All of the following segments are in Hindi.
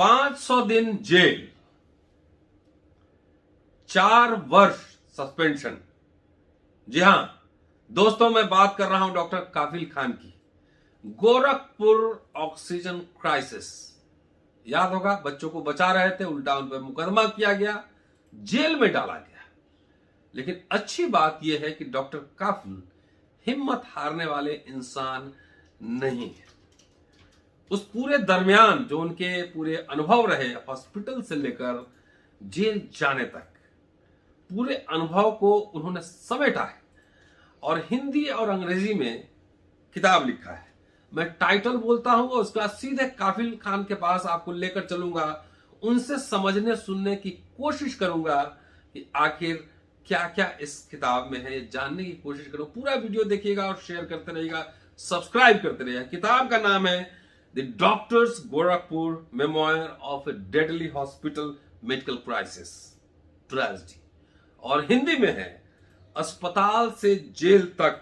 500 दिन जेल, 4 वर्ष सस्पेंशन। जी हां दोस्तों, मैं बात कर रहा हूं डॉक्टर काफिल खान की। गोरखपुर ऑक्सीजन क्राइसिस, याद होगा, बच्चों को बचा रहे थे, उल्टा उन पर मुकदमा किया गया, जेल में डाला गया। लेकिन अच्छी बात यह है कि डॉक्टर काफिल हिम्मत हारने वाले इंसान नहीं है। उस पूरे दरमियान जो उनके पूरे अनुभव रहे, हॉस्पिटल से लेकर जेल जाने तक, पूरे अनुभव को उन्होंने समेटा है और हिंदी और अंग्रेजी में किताब लिखा है। मैं टाइटल बोलता हूं और उसका सीधे काफिल खान के पास आपको लेकर चलूंगा, उनसे समझने सुनने की कोशिश करूंगा कि आखिर क्या क्या इस किताब में है, ये जानने की कोशिश करूं। पूरा वीडियो देखिएगा और शेयर करते रहिएगा, सब्सक्राइब करते रहिएगा। किताब का नाम है the doctors Gorakhpur memoir of A deadly hospital medical crisis tragedy, और हिंदी में है अस्पताल से जेल तक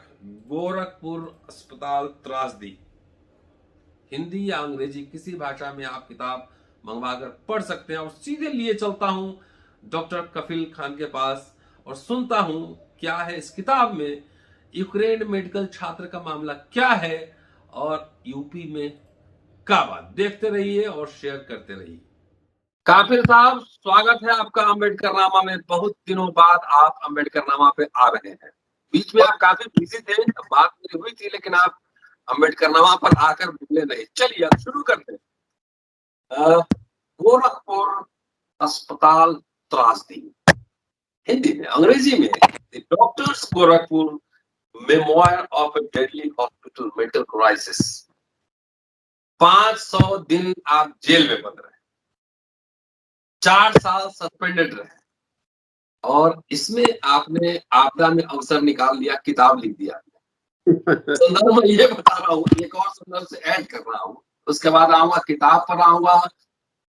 गोरखपुर अस्पताल त्रासदी। हिंदी या अंग्रेजी किसी भाषा में आप किताब मंगवाकर पढ़ सकते हैं। और सीधे लिए चलता हूं डॉक्टर कफिल खान के पास और सुनता हूं क्या है इस किताब में, यूक्रेन मेडिकल छात्र का मामला क्या है और यूपी में क्या बात। देखते रहिए और शेयर करते रहिए। काफिल साहब, स्वागत है आपका अम्बेडकरनामा में। बहुत दिनों बाद आप अम्बेडकरनामा पे आ रहे हैं। बीच में आप काफी बिजी थे, बात मेरी हुई थी, लेकिन आप अम्बेडकरनामा पर आकर बोले नहीं। चलिए अब शुरू करते हैं। गोरखपुर अस्पताल त्रासदी, हिंदी में, अंग्रेजी में the doctors Gorakhpur memoir of A deadly hospital medical crisis. 500 दिन आप जेल में बंद रहे, 4 साल सस्पेंडेड रहे, और इसमें आपने आपदा में अवसर निकाल लिया, किताब लिख दिया। संदर्भ में ये बता रहा हूँ, एक और संदर्भ से ऐड कर रहा हूँ, उसके बाद आऊंगा किताब पर, आऊंगा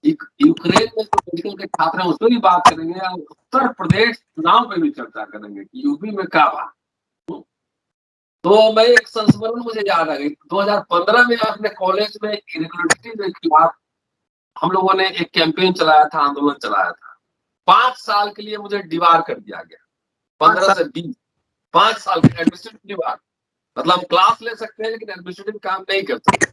यूक्रेन में जो मेडिकल के छात्र हैं उस पर भी बात करेंगे, और उत्तर प्रदेश चुनाव पे भी चर्चा करेंगे कि यूपी में क्या बात। तो मैं एक संस्मरण मुझे याद आ गई, 2015 में अपने कॉलेज में इरेगुलरिटी के खिलाफ हम लोगों ने एक कैंपेन चलाया था, आंदोलन चलाया था। 5 साल के लिए मुझे डिबार कर दिया गया, 15 से 20, 5 साल के एडमिनिस्ट्रेटिव डिबार। मतलब क्लास ले सकते हैं लेकिन एडमिनिस्ट्रेटिव काम नहीं कर सकते।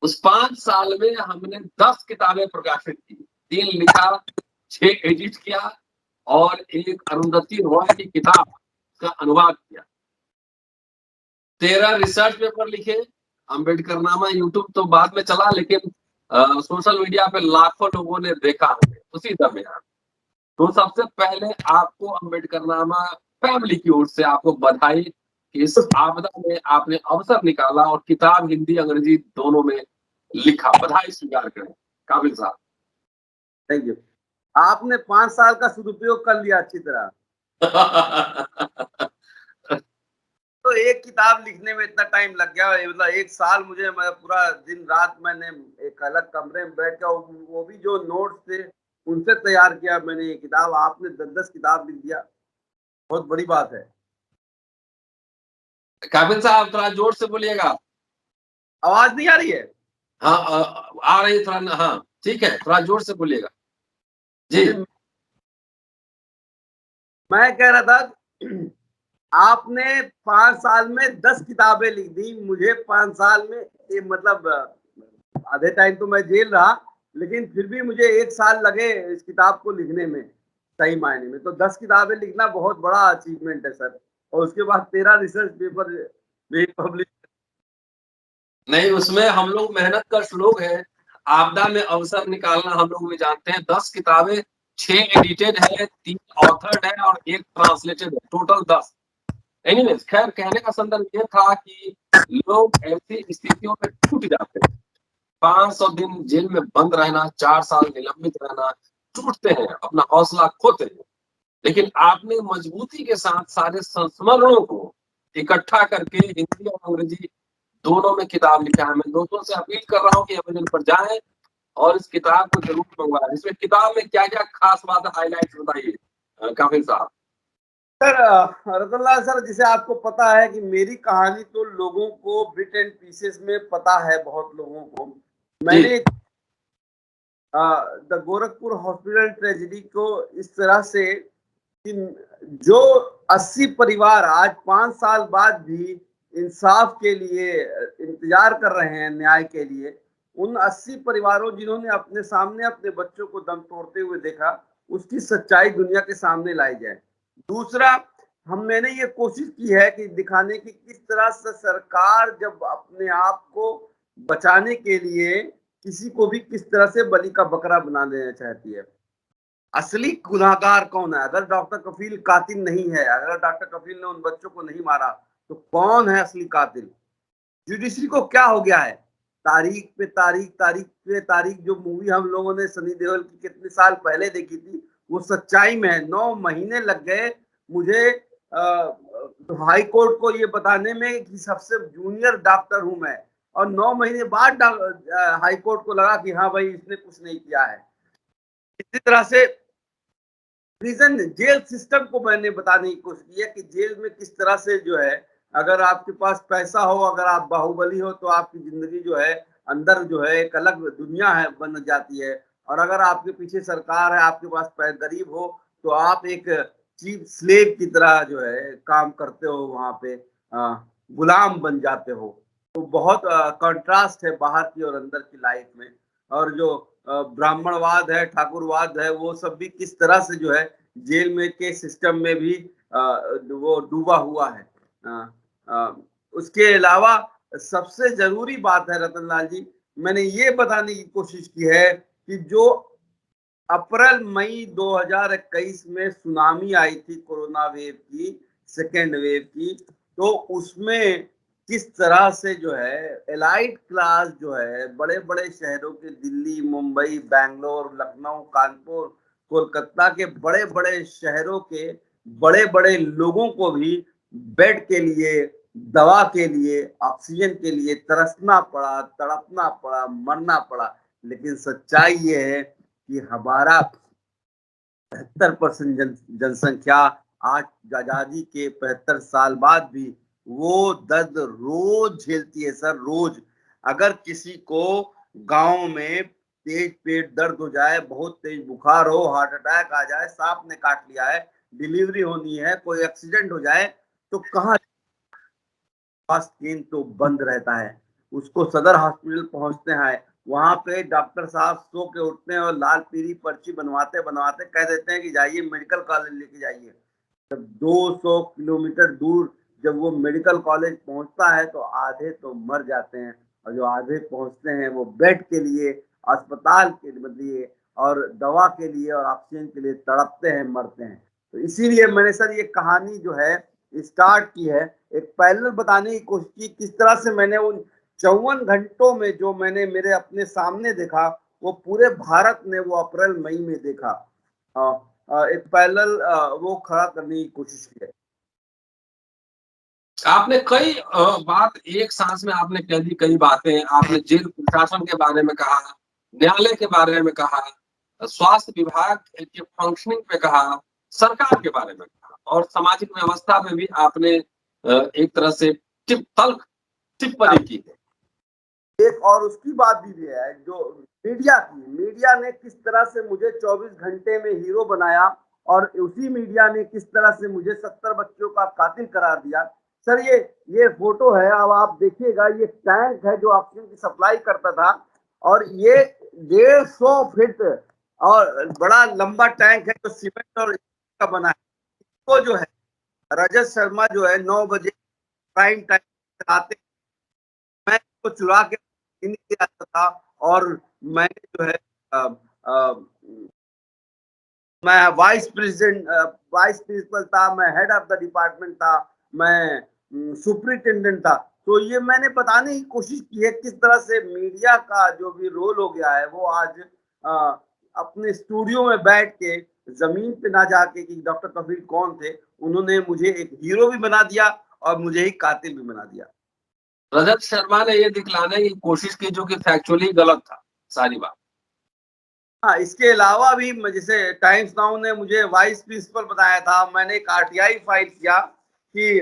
उस 5 साल में हमने 10 किताबें प्रकाशित की, 3 लिखा, 6 एडिट किया, और एक अरुंधति रॉय की किताब का अनुवाद किया। 13 रिसर्च पेपर लिखे। अम्बेडकरनामा यूट्यूब तो बाद में चला, लेकिन सोशल मीडिया पे लाखों लोगों ने देखा हमें उसी दरमियान। तो सबसे पहले आपको अम्बेडकरनामा फैमिली की ओर से आपको बधाई कि इस आपदा में आपने अवसर निकाला और किताब हिंदी अंग्रेजी दोनों में लिखा। बधाई स्वीकार करें काबिल साहब। Thank you. आपने 5 साल का सदुपयोग कर लिया अच्छी तरह। तो एक किताब लिखने में इतना टाइम लग गया, मतलब 1 साल मुझे, मैं पूरा दिन रात मैंने एक अलग कमरे में बैठ कर, वो भी जो नोट्स थे उनसे तैयार किया मैंने ये किताब। आपने 10-10 किताब लिख दिया, बहुत बड़ी बात है। काबिल साहब थोड़ा जोर से बोलिएगा। आवाज नहीं आ रही है? हाँ आ रही है थोड़ा। हाँ ठीक है, थोड़ा जोर से बोलिएगा जी। मैं कह रहा था आपने 5 साल में 10 किताबें लिख दी। मुझे 5 साल में, ये मतलब आधे टाइम तो मैं जेल रहा, लेकिन फिर भी मुझे 1 साल लगे इस किताब को लिखने में, सही मायने में। तो 10 किताबें लिखना बहुत बड़ा अचीवमेंट है सर। और उसके बाद 13 रिसर्च पेपर भी पब्लिश। नहीं, उसमें हम लोग मेहनत का श्लोक है, आपदा में अवसर निकालना हम लोग भी जानते हैं। 10 किताबें, 6 एडिटेड है, 3 ऑथर्ड है और 1 ट्रांसलेटेड है, टोटल 10। एनीवेज, खैर कहने का संदर्भ ये था कि लोग ऐसी स्थितियों में टूट जाते हैं। 500 दिन जेल में बंद रहना, 4 साल निलंबित रहना, टूटते हैं, अपना हौसला खोते हैं। लेकिन आपने मजबूती के साथ सारे संस्मरणों को इकट्ठा करके हिंदी और अंग्रेजी दोनों में किताब लिखा है। मैं दोस्तों से अपील कर रहा हूँ कि अमेज़न पर जाएं और इस किताब को जरूर मंगवाएं। इसमें किताब में क्या क्या खास बात है, हाईलाइट्स बताइए काफिल साहब। सर रतनलाल सर, जिसे आपको पता है कि मेरी कहानी तो लोगों को बिट एंड पीसेस में पता है, बहुत लोगों को। मैंने द गोरखपुर हॉस्पिटल ट्रेजेडी को इस तरह से कि जो 80 परिवार आज 5 साल बाद भी इंसाफ के लिए इंतजार कर रहे हैं, न्याय के लिए, उन 80 परिवारों जिन्होंने अपने सामने अपने बच्चों को दम तोड़ते हुए देखा, उसकी सच्चाई दुनिया के सामने लाई जाए। दूसरा, मैंने ये कोशिश की है कि दिखाने की किस तरह से सरकार जब अपने आप को बचाने के लिए किसी को भी किस तरह से बलि का बकरा बना देना चाहती है। असली गुनाहगार कौन है? अगर डॉक्टर कफील कातिल नहीं है, अगर डॉक्टर कफील ने उन बच्चों को नहीं मारा, तो कौन है असली कातिल? जुडिशरी को क्या हो गया है? तारीख पे तारीख, तारीख पे तारीख, जो मूवी हम लोगों ने सनी देओल की कितने साल पहले देखी थी, वो सच्चाई में है। 9 महीने लग गए मुझे हाई कोर्ट को ये बताने में कि सबसे जूनियर डॉक्टर हूं मैं, और 9 महीने बाद हाई कोर्ट को लगा कि हाँ भाई इसने कुछ नहीं किया है। इसी तरह से प्रिजन जेल सिस्टम को मैंने बताने की कोशिश की है कि जेल में किस तरह से जो है, अगर आपके पास पैसा हो, अगर आप बाहुबली हो, तो आपकी जिंदगी जो है अंदर जो है एक अलग दुनिया है बन जाती है, और अगर आपके पीछे सरकार है, आपके पास गरीब हो, तो आप एक चीप स्लेव की तरह जो है काम करते हो, वहां पे गुलाम बन जाते हो। तो बहुत कंट्रास्ट है बाहर की और अंदर की लाइफ में। और जो ब्राह्मणवाद है, ठाकुरवाद है, वो सब भी किस तरह से जो है जेल में के सिस्टम में भी वो डूबा हुआ है। उसके अलावा सबसे जरूरी बात है रतनलाल जी, मैंने ये बताने की कोशिश की है कि जो अप्रैल मई 2021 में सुनामी आई थी कोरोना वेव की, सेकेंड वेव की, तो उसमें किस तरह से जो है एलाइट क्लास जो है बड़े बड़े शहरों के, दिल्ली, मुंबई, बैंगलोर, लखनऊ, कानपुर, कोलकाता के बड़े बड़े शहरों के बड़े बड़े लोगों को भी बेड के लिए, दवा के लिए, ऑक्सीजन के लिए तरसना पड़ा, तड़पना पड़ा, मरना पड़ा। लेकिन सच्चाई ये है कि हमारा 75% जनसंख्या आज आजादी के 75 साल बाद भी वो दर्द रोज झेलती है सर, रोज। अगर किसी को गांव में तेज पेट दर्द हो जाए, बहुत तेज बुखार हो, हार्ट अटैक आ जाए, सांप ने काट लिया है, डिलीवरी होनी है, कोई एक्सीडेंट हो जाए, तो कहाँ स्वास्थ्य केंद्र तो बंद रहता है। उसको सदर हॉस्पिटल पहुंचते हैं, वहां पे डॉक्टर साहब सो के उठते हैं और लाल पीली पर्ची बनवाते बनवाते कह देते हैं कि जाइए मेडिकल कॉलेज लेके जाइए। 200 किलोमीटर दूर जब वो मेडिकल कॉलेज पहुंचता है तो आधे तो मर जाते हैं, और जो आधे पहुंचते हैं वो बेड के लिए, अस्पताल के लिए और दवा के लिए और ऑक्सीजन के लिए तड़पते हैं, मरते हैं। तो इसीलिए मैंने सर ये कहानी जो है स्टार्ट की है, एक पैरेलल बताने की कोशिश की, किस तरह से मैंने उन 54 घंटों में जो मैंने मेरे अपने सामने देखा, वो पूरे भारत ने वो अप्रैल मई में देखा। एक पैरेलल वो खड़ा करने की कोशिश की है। आपने कई बात एक सांस में आपने कह दी, कई बातें आपने जेल प्रशासन के बारे में कहा, न्यायालय के बारे में कहा, स्वास्थ्य विभाग के फंक्शनिंग पे कहा, सरकार के बारे में कहा, और सामाजिक व्यवस्था में भी आपने एक तरह से तल्ख टिप्पणी की है। एक और उसकी बात भी है जो मीडिया की, मीडिया ने किस तरह से मुझे 24 घंटे में हीरो बनाया, और उसी मीडिया ने किस तरह से मुझे 70 बच्चों का कातिल करार दिया। सर ये फोटो है, अब आप देखिएगा, ये टैंक है जो ऑक्सीजन की सप्लाई करता था, और ये 150 फीट और बड़ा लंबा टैंक है जो सीमेंट और का बना है। इसको जो है रजत शर्मा जो है 9 बजे प्राइम टाइम चलाते, मैं इसको चुरा के आता था, और मैंने जो है आ, आ, मैं वाइस प्रिंसिपल था, मैं हेड ऑफ द डिपार्टमेंट था, मैं सुपरिटेंडेंट था। तो ये मैंने बताने की कोशिश की है किस तरह से मीडिया का जो भी रोल हो गया है, वो आज अपने स्टूडियो में बैठ के जमीन पे ना जाके कि डॉक्टर कफील कौन थे, उन्होंने मुझे एक हीरो भी बना दिया और मुझे ही कातिल भी बना दिया। रजत शर्मा ने ये दिखलाने की कोशिश की जो कि फैक्चुअली गलत था सारी बात। हाँ, इसके अलावा भी जैसे टाइम्स नाउ ने मुझे वाइस प्रिंसिपल बताया था, मैंने एक आरटीआई फाइल किया कि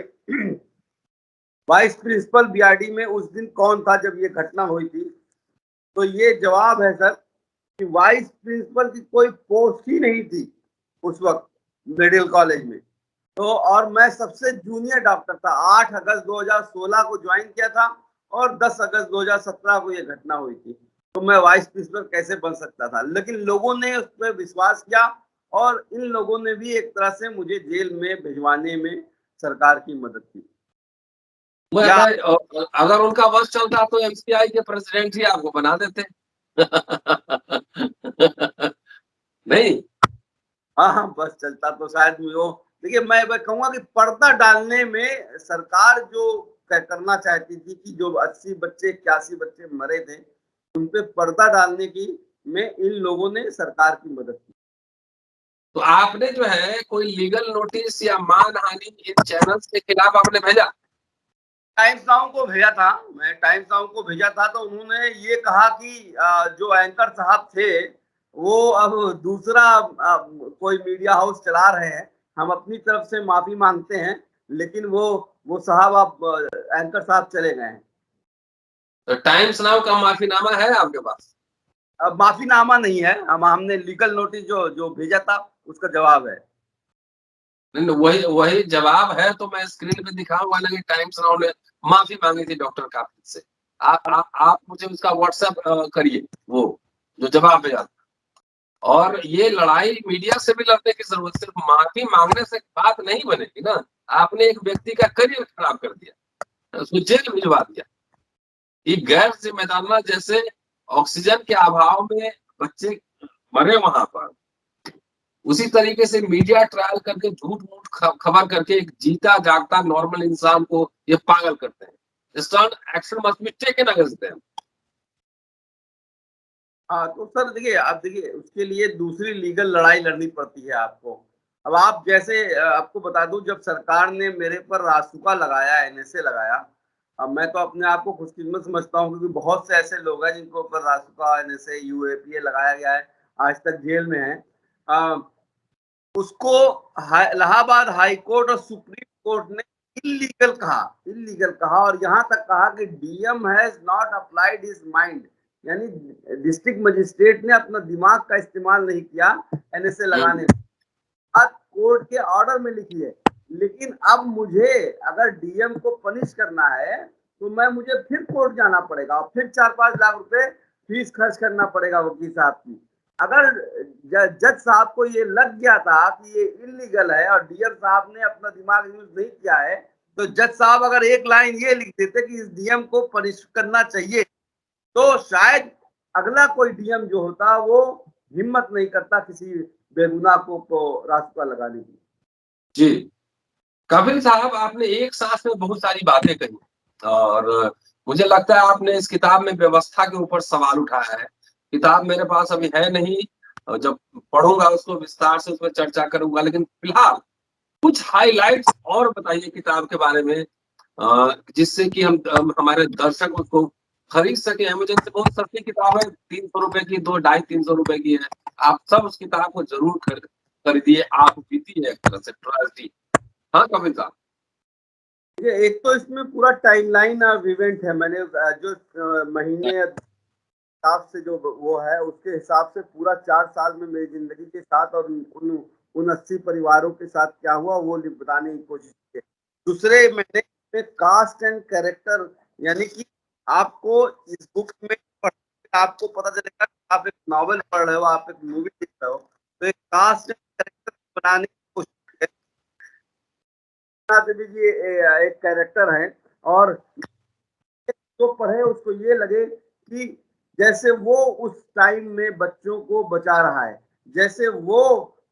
वाइस प्रिंसिपल बीआरडी में उस दिन कौन था जब ये घटना हुई थी। तो ये जवाब है सर कि वाइस प्रिंसिपल की कोई पोस्ट ही नहीं थी उस वक्त मेडिकल कॉलेज में। तो और मैं सबसे जूनियर डॉक्टर था। 8 अगस्त 2016 को ज्वाइन किया था और 10 अगस्त 2017 को ये घटना हुई थी। तो मैं वाइस प्रिंसिपल कैसे बन सकता था? लेकिन लोगों ने उस पर विश्वास किया और इन लोगों ने भी एक तरह से मुझे जेल में भिजवाने में सरकार की मदद की। या अगर उनका वश चलता तो एमसीआई के प्रेसिडेंट ही आपको बना देते। नहीं। हाँ हाँ, बस चलता तो शायद वो। देखिए, मैं कहूंगा कि पर्दा डालने में सरकार जो करना चाहती थी कि जो 80 बच्चे 81 बच्चे मरे थे उन पे पर्दा डालने की में इन लोगों ने सरकार की मदद की। तो आपने जो है कोई लीगल नोटिस या मानहानि इन चैनल्स के खिलाफ आपने भेजा? टाइम्स नाउ को भेजा था। मैं टाइम्स नाउ को भेजा था तो उन्होंने ये कहा कि जो एंकर साहब थे वो अब दूसरा कोई मीडिया हाउस चला रहे हैं, हम अपनी तरफ से माफी मांगते हैं, लेकिन वो साहब अब एंकर साहब चले गए हैं। तो टाइम्स नाउ का माफीनामा है आपके पास? अब माफीनामा नहीं है, हमने लीगल नोटिस जो जो भेजा था उसका जवाब है। नहीं, वही वही जवाब है तो मैं स्क्रीन पे दिखाऊंगा ना कि टाइम्स नाउ ने माफी मांगी थी डॉक्टर काफिल से। आप मुझे उसका व्हाट्सएप करिए, वो जो जवाब भेजा था। और ये लड़ाई मीडिया से भी लड़ने की जरूरत, सिर्फ माफी मांगने से बात नहीं बनेगी ना। आपने एक व्यक्ति का करियर खराब कर दिया, उसको जेल भिजवा दिया। ये गैर जिम्मेदाराना, जैसे ऑक्सीजन के अभाव में बच्चे मरे वहां पर, उसी तरीके से मीडिया ट्रायल करके झूठ मूठ खबर करके एक जीता जागता नॉर्मल इंसान को ये पागल करते हैं। Stern action must be taken against them. हाँ तो सर देखिए, अब देखिए उसके लिए दूसरी लीगल लड़ाई लड़नी पड़ती है आपको। अब आप जैसे आपको बता दूं, जब सरकार ने मेरे पर रासुका लगाया, एनएसए लगाया, अब मैं तो अपने आप को खुशकिस्मत समझता हूँ क्योंकि बहुत से ऐसे लोग हैं जिनको ऊपर रासुका, एनएसए, यूएपीए लगाया गया है, आज तक जेल में है। उसको इलाहाबाद हाई कोर्ट और सुप्रीम कोर्ट ने इलीगल कहा और यहाँ तक कहा कि DM has not applied his mind, यानी डिस्ट्रिक्ट मजिस्ट्रेट ने अपना दिमाग का इस्तेमाल नहीं किया एनएसए लगाने में। बात कोर्ट के ऑर्डर में लिखी है। लेकिन अब मुझे अगर डीएम को पनिश करना है तो मुझे फिर कोर्ट जाना पड़ेगा और फिर 4-5 लाख रुपए फीस खर्च करना पड़ेगा वकील साहब की। अगर जज साहब को ये लग गया था कि ये इलीगल है और डीएम साहब ने अपना दिमाग यूज नहीं किया है, तो जज साहब अगर एक लाइन ये लिख देते कि इस डीएम को पनिश करना चाहिए, तो शायद अगला कोई डीएम जो होता वो हिम्मत नहीं करता किसी बेगुनाह को रास्ता लगाने की। जी कपिल साहब, आपने एक सांस में बहुत सारी बातें कही और मुझे लगता है आपने इस किताब में व्यवस्था के ऊपर सवाल उठाया है। किताब मेरे पास अभी है नहीं, और जब पढ़ूंगा उसको विस्तार से उस पर चर्चा करूंगा, लेकिन फिलहाल कुछ हाइलाइट्स और बताइए किताब के बारे में, जिससे कि हम हमारे दर्शक उसको खरीद सके। इमरजेंसी बहुत सस्ती किताब है, 300 रुपए की, 200-250 रुपए की है। आप सब उस किताब को जरूर खरीदिए। आप बीती है एक तरह से ट्रेजेडी। हाँ कपिल साहब। ये एक तो इसमें पूरा टाइमलाइन ऑफ इवेंट है। मैंने जो महीने हिसाब से जो वो है उसके हिसाब से पूरा 4 साल में मेरी जिंदगी के साथ और उन 80 परिवारों के साथ क्या हुआ वो बताने की कोशिश की। दूसरे मैंने कास्ट एंड कैरेक्टर, यानी कि आपको इस बुक में आपको पता चलेगा कि आप एक नॉवेल पढ़ रहे हो, आप एक मूवी देख रहे हो, तो एक कास्ट एंड कैरेक्टर बनाने की कोशिश देवी जी एक कैरेक्टर है और जो पढ़े उसको ये लगे कि जैसे वो उस टाइम में बच्चों को बचा रहा है, जैसे वो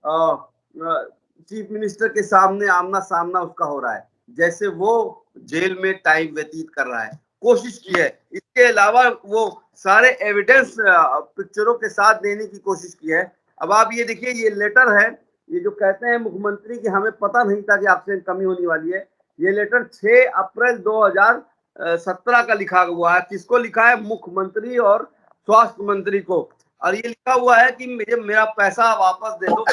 चीफ मिनिस्टर के सामने आमना सामना उसका हो रहा है, जैसे वो जेल में टाइम व्यतीत कर रहा है, कोशिश की है। इसके अलावा वो सारे एविडेंस पिक्चरों के साथ देने की कोशिश की है। अब आप ये देखिए, ये लेटर है, ये जो कहते हैं मुख्यमंत्री की हमें पता नहीं था कि ऑक्सीजन कमी होने वाली है, ये लेटर 6 अप्रैल 2017 का लिखा हुआ है। किसको लिखा है? मुख्यमंत्री और स्वास्थ्य मंत्री को। और ये लिखा हुआ है कि मुझे मेरा पैसा वापस दे दो,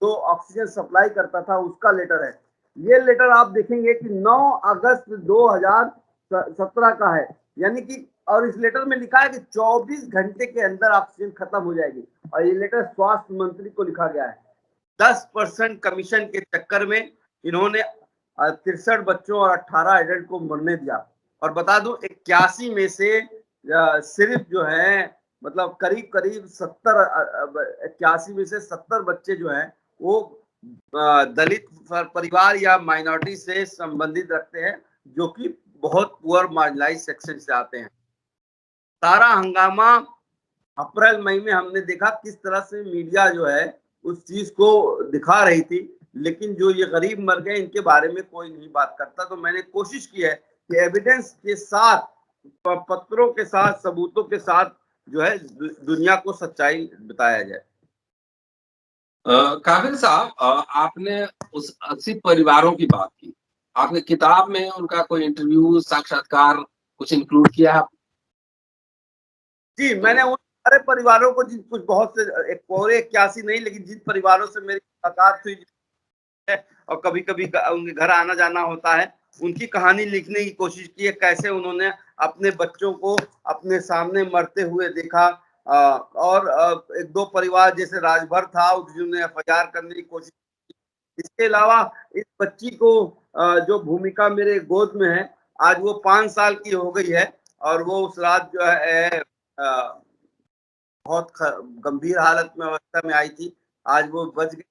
तो ऑक्सीजन सप्लाई करता था उसका लेटर है। ये लेटर आप देखेंगे कि 9 अगस्त 2017 का है, यानी कि और इस लेटर में लिखा है कि 24 घंटे के अंदर ऑक्सीजन खत्म हो जाएगी। और ये लेटर स्वास्थ्य मंत्री को लिखा गया है। 10% कमीशन के चक्कर में इन्होंने 63 बच्चों और 18 एडल्ट को मरने दिया। और बता दूं 81 में से सिर्फ जो है मतलब करीब करीब 70 81 में से 70 बच्चे जो हैं वो दलित परिवार या माइनॉरिटी से संबंधित रखते हैं, जो कि बहुत पुअर मार्जिनलाइज सेक्शन से आते हैं। सारा हंगामा अप्रैल मई में हमने देखा किस तरह से मीडिया जो है उस चीज को दिखा रही थी, लेकिन जो ये गरीब मर गए इनके बारे में कोई नहीं बात करता। तो मैंने कोशिश की है कि एविडेंस के साथ, पत्रों के साथ, सबूतों के साथ जो है दुनिया को सच्चाई बताया जाए। काबिल साहब, आपने उस 80 परिवारों की बात की, आपने किताब में उनका कोई इंटरव्यू, साक्षात्कार कुछ इंक्लूड किया है? जी, मैंने उन सारे परिवारों को, जिन कुछ बहुत से पूरे 81 नहीं, लेकिन जिन परिवारों से मेरी मुलाकात हुई है और कभी कभी उनके घर आना जाना होता है, उनकी कहानी लिखने की कोशिश की है। कैसे उन्होंने अपने बच्चों को अपने सामने मरते हुए देखा। और एक दो परिवार जैसे राजभर था, जिन्होंने एफआईआर करने की कोशिश की। इसके अलावा इस बच्ची को जो भूमिका मेरे गोद में है, आज वो 5 साल की हो गई है और वो उस रात जो है बहुत गंभीर हालत में अवस्था में आई थी। आज वो बच गई,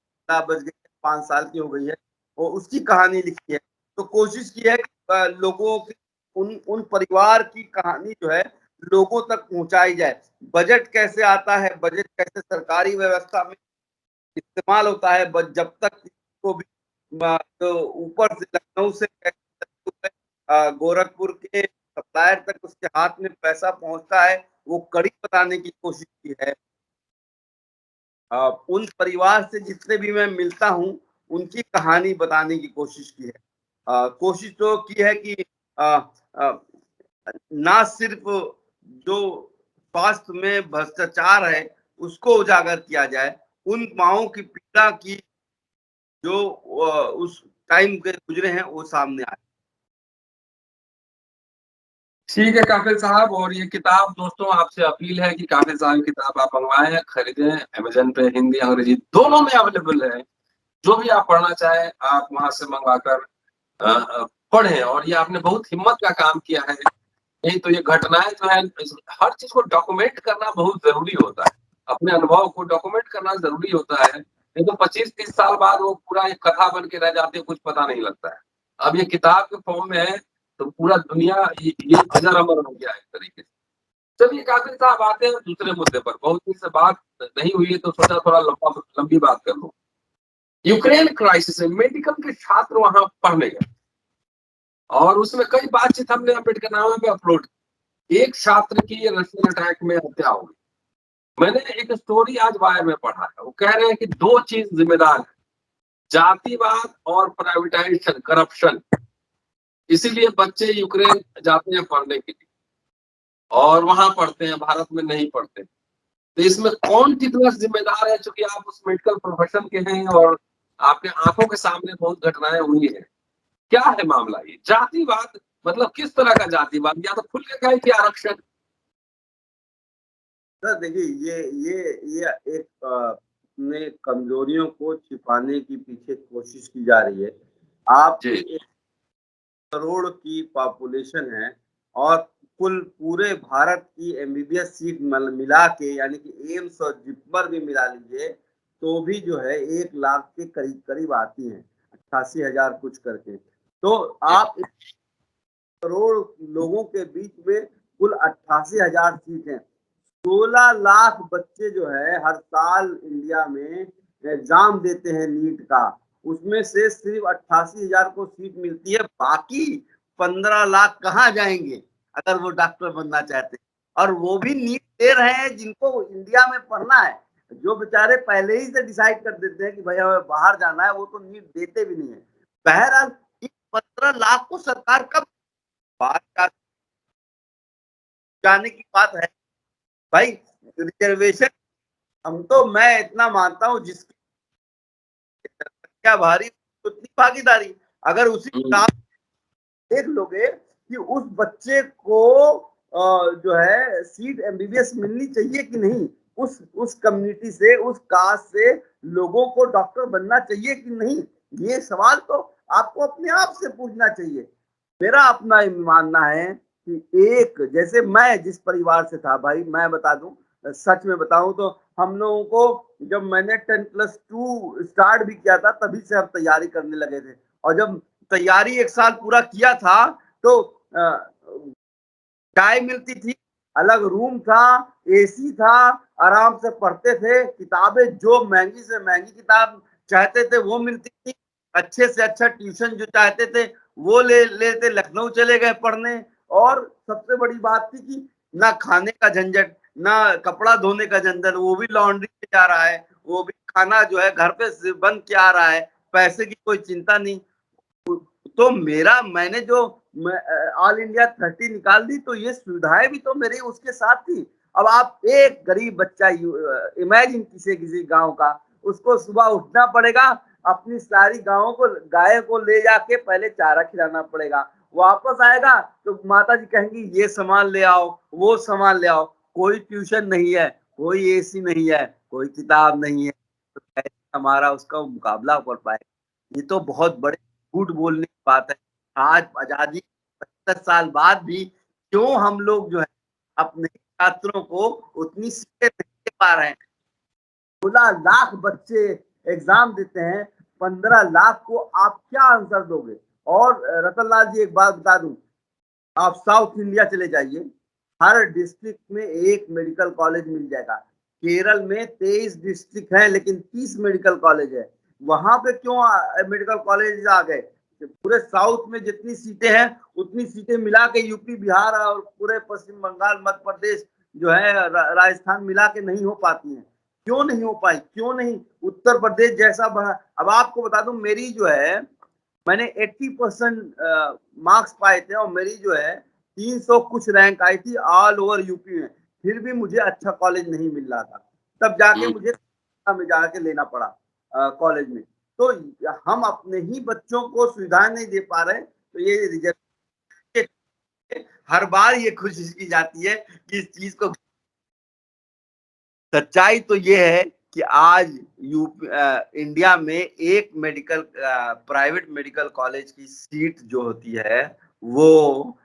5 साल की हो गई है। वो उसकी कहानी लिखी है। तो कोशिश की है कि लोगों की उन परिवार की कहानी जो है लोगों तक पहुंचाई जाए। बजट कैसे आता है, बजट कैसे सरकारी व्यवस्था में इस्तेमाल होता है, जब तक को भी तो ऊपर से लखनऊ से गोरखपुर के सप्लायर तक उसके हाथ में पैसा पहुंचता है, वो कड़ी बताने की कोशिश की है। उन परिवार से जितने भी मैं मिलता हूं उनकी कहानी बताने की कोशिश की है। कोशिश तो की है कि ना सिर्फ जो स्वास्थ्य में भ्रष्टाचार है उसको उजागर किया जाए, उन माओं की पीड़ा की जो उस टाइम के गुजरे हैं वो सामने आए। ठीक है काफिल साहब, और ये किताब दोस्तों आपसे अपील है कि काफिल साहब की किताब आप मंगवाएं, खरीदें। अमेजन पे हिंदी अंग्रेजी दोनों में अवेलेबल है। जो भी आप पढ़ना चाहें आप वहां से मंगवाकर पढ़ें। और ये आपने बहुत हिम्मत का काम किया है। नहीं तो ये घटनाएं जो है, हर चीज को डॉक्यूमेंट करना बहुत जरूरी होता है। अपने अनुभव को डॉक्यूमेंट करना जरूरी होता है, नहीं तो 25-30 साल बाद वो पूरा एक कथा बन के रह जाते, कुछ पता नहीं लगता है। अब ये किताब के फॉर्म में है तो पूरा दुनिया ये अजर अमर हो गया है एक तरीके से। चलिए काफिल साहब, आते हैं दूसरे मुद्दे पर। बहुत दिन से बात नहीं हुई है तो सोचा थोड़ा लंबी बात कर लूं। यूक्रेन क्राइसिस में मेडिकल के छात्र वहां पढ़ने गए और उसमें कई बातचीत हमने अम्बेडकरनामा पे अपलोड की। एक छात्र की रशियन अटैक में हत्या हो गई। मैंने एक स्टोरी आज वायर में पढ़ा है, वो कह रहे हैं कि दो चीज जिम्मेदार है, जातिवाद और प्राइवेटाइजेशन, करप्शन। इसीलिए बच्चे यूक्रेन जाते हैं पढ़ने के लिए और वहां पढ़ते हैं, भारत में नहीं पढ़ते। तो इसमें कौन कितना जिम्मेदार है? चूंकि आप उस मेडिकल प्रोफेशन के हैं और आपके आंखों के सामने बहुत घटनाएं हुई है। क्या है मामला? ये जातिवाद मतलब किस तरह का जातिवाद? या तो खुल के कहे कि आरक्षण। सर देखिए, ये एक अपने कमजोरियों को छिपाने की पीछे कोशिश की जा रही है। आपकी जी 1 करोड़ की पॉपुलेशन है और कुल पूरे भारत की एमबीबीएस सीट मिला के, यानी कि एम्स और जिपमर भी मिला लीजिए, तो भी जो है 1 लाख के करीब करीब आती हैं, 88,000 कुछ करके। तो जी आप 1 करोड़ लोगों के बीच में कुल 88,000 सीट हैं। 16 लाख बच्चे जो है हर साल इंडिया में एग्जाम देते हैं नीट का। उसमें से सिर्फ 88,000 को सीट मिलती है, बाकी 15 लाख कहाँ जाएंगे अगर वो डॉक्टर बनना चाहते हैं? और वो भी नीट दे रहे हैं जिनको इंडिया में पढ़ना है। जो बेचारे पहले ही से डिसाइड कर देते हैं कि भाई हमें बाहर जाना है, वो तो नीट देते भी नहीं है। बहरहाल 15 लाख को सरकार कब बाहर जाने की बात है भाई? रिजर्वेशन, हम तो मैं इतना मानता हूँ जिसकी क्या भारी उतनी भागीदारी। अगर उसी हम्म, हिसाब देख लोगे कि उस बच्चे को जो है सीट एमबीबीएस मिलनी चाहिए कि नहीं, उस कम्युनिटी से, उस कास्ट से लोगों को डॉक्टर बनना चाहिए कि नहीं, ये सवाल तो आपको अपने आप से पूछना चाहिए। मेरा अपना ये मानना है कि एक, जैसे मैं जिस परिवार से था भाई, मैं बता दूं, सच में बताऊं तो हम लोगों को, जब मैंने 10+2 स्टार्ट भी किया था तभी से हम तैयारी करने लगे थे, और जब तैयारी 1 साल पूरा किया था तो चाय मिलती थी, अलग रूम था, एसी था, आराम से पढ़ते थे, किताबें जो महंगी से महंगी किताब चाहते थे वो मिलती थी, अच्छे से अच्छा ट्यूशन जो चाहते थे वो ले लेते, लखनऊ चले गए पढ़ने। और सबसे बड़ी बात थी कि ना खाने का झंझट, ना कपड़ा धोने का झंझट, वो भी लॉन्ड्री पे जा रहा है, वो भी खाना जो है घर पे बन के आ रहा है, पैसे की कोई चिंता नहीं। तो मैंने जो ऑल इंडिया 30 निकाल दी, तो ये सुविधाएं भी तो मेरी उसके साथ थी। अब आप एक गरीब बच्चा इमेजिन किसी गांव का, उसको सुबह उठना पड़ेगा, अपनी सारी गाय को ले जाके पहले चारा खिलाना पड़ेगा, वापस आएगा तो माता जी कहेंगी ये सामान ले आओ, वो सामान ले आओ, कोई ट्यूशन नहीं है, कोई एसी नहीं है, कोई किताब नहीं है, तो कैसे हमारा उसका मुकाबला कर पाए? ये तो बहुत बड़े झूठ बोलने की बात है। आज आजादी 75 साल बाद भी क्यों हम लोग जो है अपने छात्रों को उतनी सीटें नहीं दे पा रहे हैं? 16 लाख बच्चे एग्जाम देते हैं, 15 लाख को आप क्या आंसर दोगे? और रतन लाल जी, एक बात बता दूं, आप साउथ इंडिया चले जाइए, हर डिस्ट्रिक्ट में एक मेडिकल कॉलेज मिल जाएगा। केरल में 23 डिस्ट्रिक्ट है लेकिन 30 मेडिकल कॉलेज है। वहां पे क्यों मेडिकल कॉलेज आ गए? पूरे साउथ में जितनी सीटें हैं उतनी सीटें मिला के यूपी, बिहार और पूरे पश्चिम बंगाल, मध्य प्रदेश जो है, राजस्थान मिला के नहीं हो पाती हैं। क्यों नहीं हो पाई? क्यों नहीं? उत्तर प्रदेश जैसा बड़ा, अब आपको बता दूं, मेरी जो है, मैंने 80% मार्क्स पाए थे और मेरी जो है 300 कुछ रैंक आई थी ऑल ओवर यूपी में, फिर भी मुझे अच्छा कॉलेज नहीं मिल रहा था, तब जाके मुझे में जाके लेना पड़ा कॉलेज में। तो हम अपने ही बच्चों को सुविधाएं नहीं दे पा रहे, तो ये रिजल्ट, हर बार ये कोशिश की जाती है कि इस चीज को, सच्चाई तो ये है कि आज इंडिया में एक प्राइवेट मेडिकल कॉलेज की सीट जो होती है वो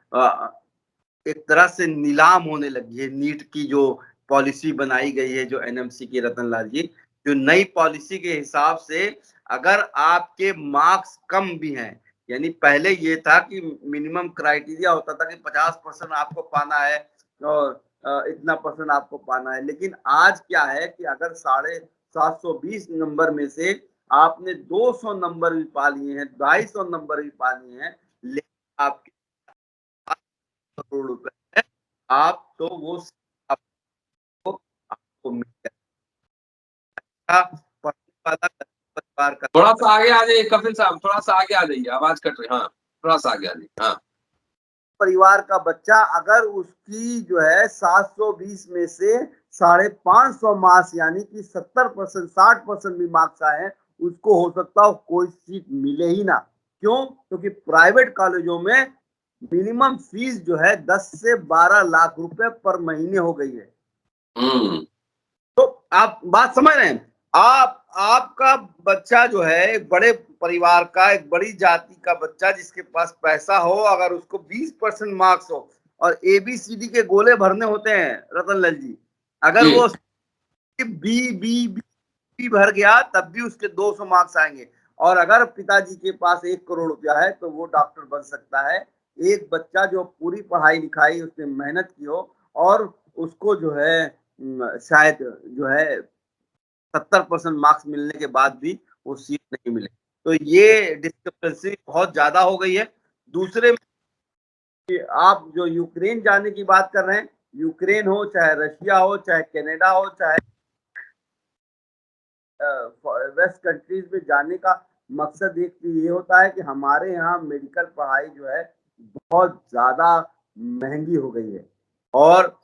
एक तरह से नीलाम होने लगी है। नीट की जो पॉलिसी बनाई गई है, जो एनएमसी की, रतन लाल जी, जो नई पॉलिसी के हिसाब से अगर आपके मार्क्स कम भी हैं, यानी पहले ये था कि मिनिमम क्राइटेरिया होता था कि 50% आपको पाना है और इतना परसेंट आपको पाना है, लेकिन आज क्या है कि अगर 720 नंबर में से आपने 200 नंबर भी पा लिए हैं, 250 नंबर भी पा लिए हैं, लेकिन आपके करोड़ रुपए है, आप तो वो आपको मिल जाएगा। पढ़ने वाला परिवार का, थोड़ा सा आगे आ जाइए कपिल साहब, थोड़ा सा आगे आ जाइए, आवाज कट रही। हाँ, थोड़ा सा आगे आ जाइए। हाँ, परिवार का बच्चा अगर उसकी जो है 720 में से 550 मार्क्स, यानी कि 70%, 60% भी मार्क्स आए हैं, उसको हो सकता हो कोई सीट मिले ही ना। क्यों? क्योंकि प्राइवेट कॉलेजों में मिनिमम फीस जो है 10 से 12 लाख रुपए पर महीने हो गई है। तो आप बात समझ रहे हैं? आपका बच्चा जो है एक बड़े परिवार का, एक बड़ी जाति का बच्चा, जिसके पास पैसा हो, अगर उसको 20% मार्क्स हो, और एबीसीडी के गोले भरने होते हैं रतन लाल जी, अगर वो बी बी बी भर गया तब भी उसके 200 मार्क्स आएंगे। और अगर पिताजी के पास 1 करोड़ रुपया है तो वो डॉक्टर बन सकता है। एक बच्चा जो पूरी पढ़ाई लिखाई उसने मेहनत की हो और उसको जो है शायद जो है 70% मार्क्स मिलने के बाद भी वो सीट नहीं मिले, तो ये डिस्क्रिपेंसी बहुत ज्यादा हो गई है। दूसरे, आप जो यूक्रेन जाने की बात कर रहे हैं, यूक्रेन हो, चाहे रशिया हो, चाहे कनाडा हो, चाहे वेस्ट कंट्रीज में जाने का मकसद एक ये होता है कि हमारे यहाँ मेडिकल पढ़ाई जो है बहुत ज्यादा महंगी हो गई है, और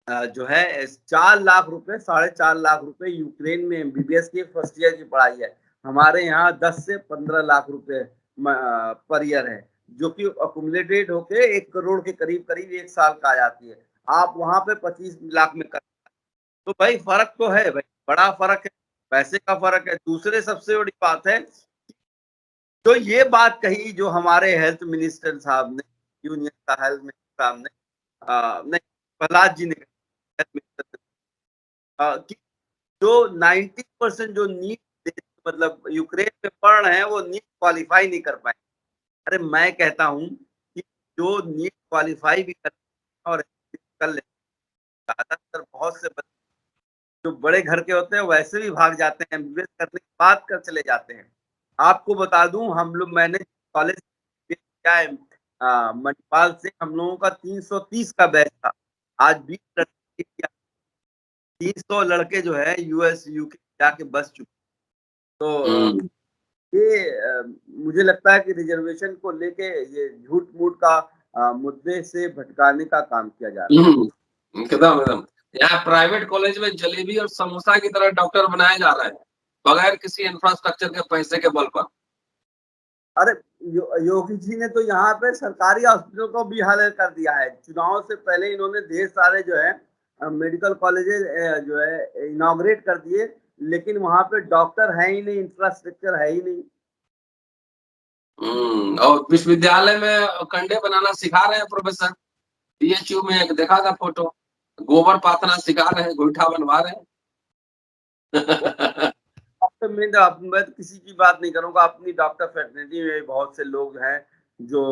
जो है 4 लाख रुपए, 4.5 लाख रुपए यूक्रेन में एमबीबीएस की फर्स्ट ईयर की पढ़ाई है। हमारे यहाँ 10 से 15 लाख रुपए पर ईयर है। जो कि अकुमुलेटेड होके 1 करोड़ के करीब 1 साल का आ जाती है। आप वहाँ पे 25 लाख में कर, तो भाई फ़र्क तो है भाई, बड़ा फ़र्क है, पैसे का फ़र्क है। दूसरे सबसे बड़ी बात है, तो ये बात कही जो हमारे हेल्थ मिनिस्टर साहब ने, यूनियन का हेल्थ मिनिस्टर साहब ने, नहीं, प्रहलाद जी ने हेल्थ मिनिस्टर ने, कि जो 90% जो नीट मतलब यूक्रेन में पढ़ रहे हैं वो नीट क्वालिफाई नहीं कर पाए। अरे मैं कहता हूँ कि जो नीट क्वालिफाई भी कर और कर ले, ज्यादातर बहुत से बच्चे जो बड़े घर के होते हैं वैसे भी भाग जाते हैं, एमबीबीएस करने की बात कर चले जाते हैं। आपको बता दूं हम लोग, मैंने कॉलेज किया है मणिपाल से, हम लोगों का 330 का बैच था। आज 20 लड़के, 300 लड़के जो है यूएस यूके जाके बस चुके। तो ये मुझे लगता है कि रिजर्वेशन को लेके ये झूठ मूठ का मुद्दे से भटकाने का काम किया जा रहा है। एकदम एकदम। यहाँ प्राइवेट कॉलेज में जलेबी और समोसा की तरह डॉक्टर बनाया जा रहा है बगैर किसी इंफ्रास्ट्रक्चर के पैसे के बल पर। अरे योगी जी ने तो यहाँ पे सरकारी हॉस्पिटल को भी हाल कर दिया है। चुनाव से पहले इन्होंने ढेर सारे जो है मेडिकल कॉलेजेस जो है इनॉग्रेट कर दिए, लेकिन वहां पे डॉक्टर है ही नहीं, इंफ्रास्ट्रक्चर है ही नहीं। और विश्वविद्यालय में कंडे बनाना सिखा रहे हैं प्रोफेसर। बीएचयू में एक देखा था फोटो, गोबर पातना सिखा रहे हैं, गोईठा बनवा रहे हैं। डॉक्टर में मैं तो किसी की बात नहीं करूंगा, अपनी डॉक्टर फैटर्निटी में बहुत से लोग हैं जो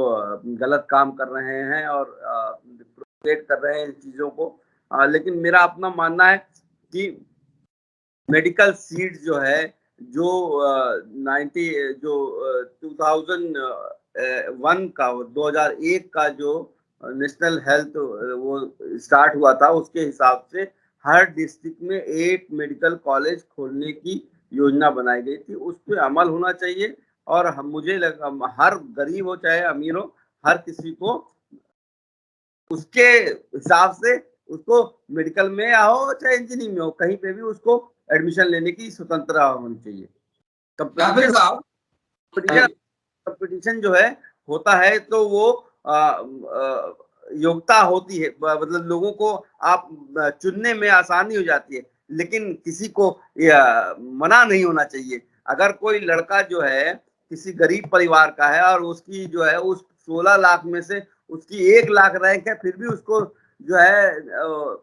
गलत काम कर रहे हैं और प्रोपेगेट कर रहे हैं इन चीजों को। लेकिन मेरा अपना मानना है कि मेडिकल सीट जो है, जो 90 जो 2001 का 2001 का जो नेशनल हेल्थ वो स्टार्ट हुआ था, उसके हिसाब से हर डिस्ट्रिक्ट में 8 मेडिकल कॉलेज खोलने की योजना बनाई गई थी। उस पर अमल होना चाहिए और हम, मुझे लगा हर गरीब हो चाहे अमीर हो, हर किसी को उसके हिसाब से उसको मेडिकल में हो चाहे इंजीनियरिंग में हो, कहीं पे भी उसको एडमिशन लेने की स्वतंत्रता होनी चाहिए। काफिल साहब, कंपटीशन कंपटीशन जो है होता है तो वो योग्यता होती है, मतलब लोगों को आप चुनने में आसानी हो जाती है, लेकिन किसी को मना नहीं होना चाहिए। अगर कोई लड़का जो है किसी गरीब परिवार का है और उसकी जो है उस 16 लाख में से उसकी 1 लाख रैंक है, फिर भी उसको जो है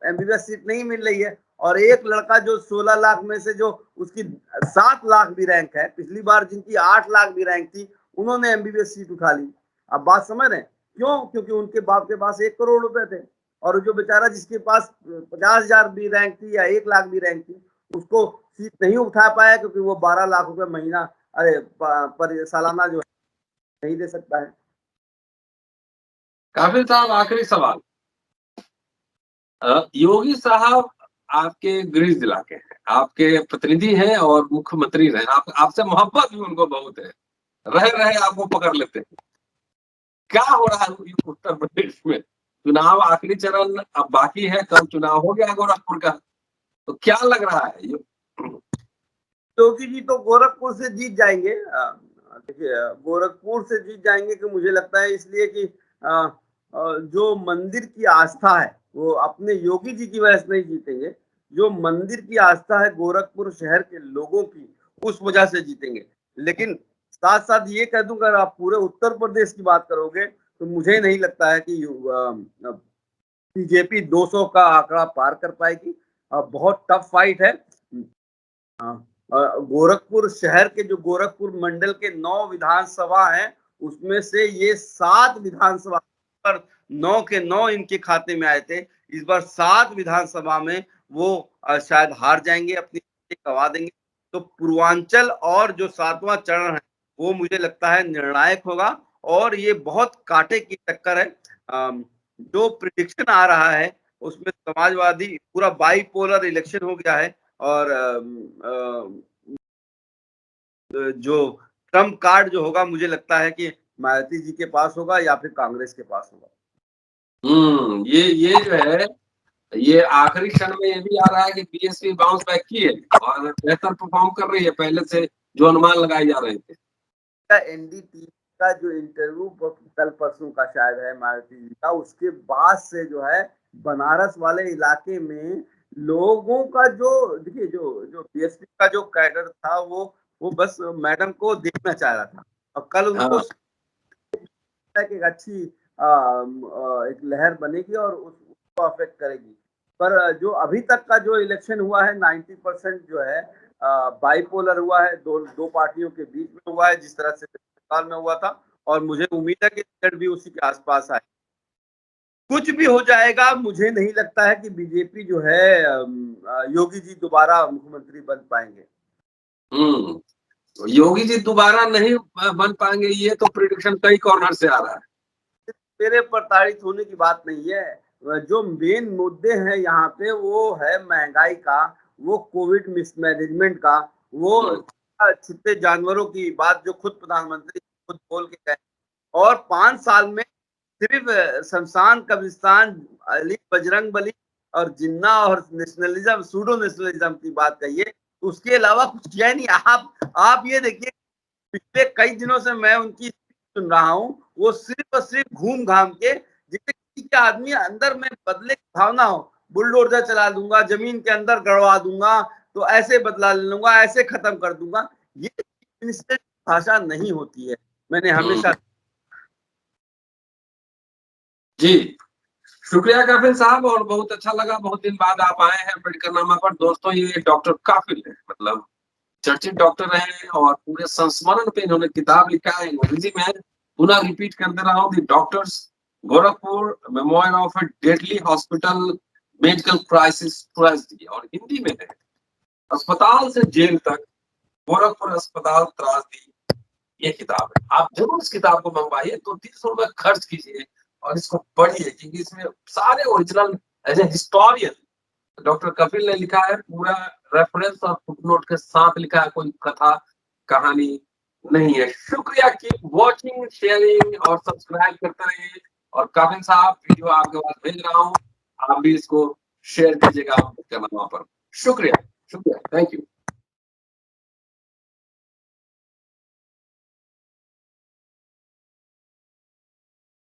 एमबीबीएस सीट नहीं मिल रही है, और एक लड़का जो 16 लाख में से जो उसकी 7 लाख भी रैंक है, पिछली बार जिनकी 8 लाख भी रैंक थी उन्होंने एमबीबीएस सीट उठा ली। अब बात समझ रहे हैं क्यों? क्योंकि उनके बाप के पास 1 करोड़ रुपए थे, और जो बेचारा जिसके पास 50,000 भी रैंक थी या 1 लाख भी रैंक थी, उसको सीट नहीं उठा पाया क्योंकि वो 12 लाख रुपए महीना, अरे पर सालाना जो है नहीं दे सकता है। काफिल साहब, आखिरी सवाल। योगी साहब आपके गृह जिला के हैं, आपके प्रतिनिधि हैं और मुख्यमंत्री रहे, आपसे मोहब्बत भी उनको बहुत है, रह रहे आपको पकड़ लेते हैं। क्या हो रहा है उत्तर प्रदेश में? चुनाव आखिरी चरण अब बाकी है, कल चुनाव हो गया गोरखपुर का, तो क्या लग रहा है ये? योगी जी तो गोरखपुर से जीत जाएंगे। देखिए गोरखपुर से जीत जाएंगे कि मुझे लगता है, इसलिए कि जो मंदिर की आस्था है वो अपने योगी जी की वजह से नहीं जीतेंगे, जो मंदिर की आस्था है गोरखपुर शहर के लोगों की, उस वजह से जीतेंगे। लेकिन साथ साथ ये कह दूं, अगर आप पूरे उत्तर प्रदेश की बात करोगे तो मुझे नहीं लगता है कि बीजेपी 200 का आंकड़ा पार कर पाएगी। बहुत टफ फाइट है। गोरखपुर शहर के, जो गोरखपुर मंडल के 9 विधानसभा हैं, उसमें से ये 7 विधानसभा पर 9 के 9 इनके खाते में आए थे। इस बार 7 विधानसभा में वो शायद हार जाएंगे, अपनी गवा देंगे। तो पूर्वांचल और जो 7वां चरण है वो मुझे लगता है निर्णायक होगा, और ये बहुत कांटे की टक्कर है। जो प्रिडिक्शन आ रहा है उसमें समाजवादी, पूरा बाइपोलर इलेक्शन हो गया है, और जो ट्रम्प कार्ड जो होगा मुझे लगता है कि मायावती जी के पास होगा या फिर कांग्रेस के पास होगा। ये जो है, ये आखिरी क्षण में ये भी आ रहा है कि बीएसपी बाउंस बैक की है और बेहतर परफॉर्म कर रही है पहले से जो अनुमान लगाए जा रहे थे। एनडीटीवी का जो इंटरव्यू कल परसों का शायद है मायावती जी का, उसके बाद से जो है बनारस वाले इलाके में लोगों का जो देखिए जो बीएसपी का जो कैडर था वो बस मैडम को देखना चाह रहा था और कल उनको एक अच्छी एक लहर बनेगी और उसको अफेक्ट करेगी। पर जो अभी तक का जो इलेक्शन हुआ है 90% जो है बाइपोलर हुआ है, दो पार्टियों के बीच में हुआ है जिस तरह से बंगाल में हुआ था और मुझे उम्मीद है कि रिजल्ट भी उसी के आसपास आए। कुछ भी हो जाएगा, मुझे नहीं लगता है कि बीजेपी जो है योगी जी दोबारा मुख्यमंत्री बन पाएंगे। तो योगी जी दोबारा नहीं बन पाएंगे, ये तो प्रिडिक्शन कई कॉर्नर से आ रहा है। मेरे प्रताड़ित होने की बात नहीं है, जो मेन मुद्दे हैं यहाँ पे वो है महंगाई का, वो कोविड मिसमैनेजमेंट का, वो छुट्टे जानवरों की बात जो खुद प्रधानमंत्री खुद बोल के गए और 5 साल में सिर्फ शमशान कब्रिस्तान अली बजरंगबली और जिन्ना और नेशनलिज्म सूडो नेशनलिज्म की बात कहिए, उसके अलावा कुछ किया नहीं। आप ये देखिए पिछले कई दिनों से मैं उनकी सुन रहा हूँ, वो सिर्फ और सिर्फ घूम घाम के जिससे किसी के आदमी अंदर में बदले की भावना हो, बुलडोजर चला दूंगा, जमीन के अंदर गड़वा दूंगा, तो ऐसे बदला ले लूंगा, ऐसे खत्म कर दूंगा, ये मिनिस्टर की भाषा नहीं होती है। मैंने हमेशा जी शुक्रिया काफिल साहब, और बहुत अच्छा लगा, बहुत दिन बाद आप आए हैं अम्बेडकरनामा पर। दोस्तों ये डॉक्टर काफिल है, मतलब चर्चित डॉक्टर हैं और पूरे संस्मरण पे इन्होंने किताब लिखा है अंग्रेजी में। पुनः रिपीट कर दे रहा हूँ, the doctors Gorakhpur memoir of A deadly hospital medical crisis tragedy, और हिंदी में है अस्पताल से जेल तक गोरखपुर अस्पताल त्रासदी। ये किताब है, आप जरूर इस किताब को मंगवाइए, तो 300 रुपए खर्च कीजिए और इसको पढ़िए, क्योंकि इसमें सारे original as a historian doctor Kapil ने लिखा है, पूरा रेफरेंस और फुटनोट के साथ लिखा है, कोई कथा कहानी नहीं है। शुक्रिया, कीप वॉचिंग, शेयरिंग और सब्सक्राइब करते रहिए। और कपिल साहब वीडियो आपके पास भेज रहा हूँ, आप भी इसको शेयर कीजिएगा पर। शुक्रिया, थैंक यू।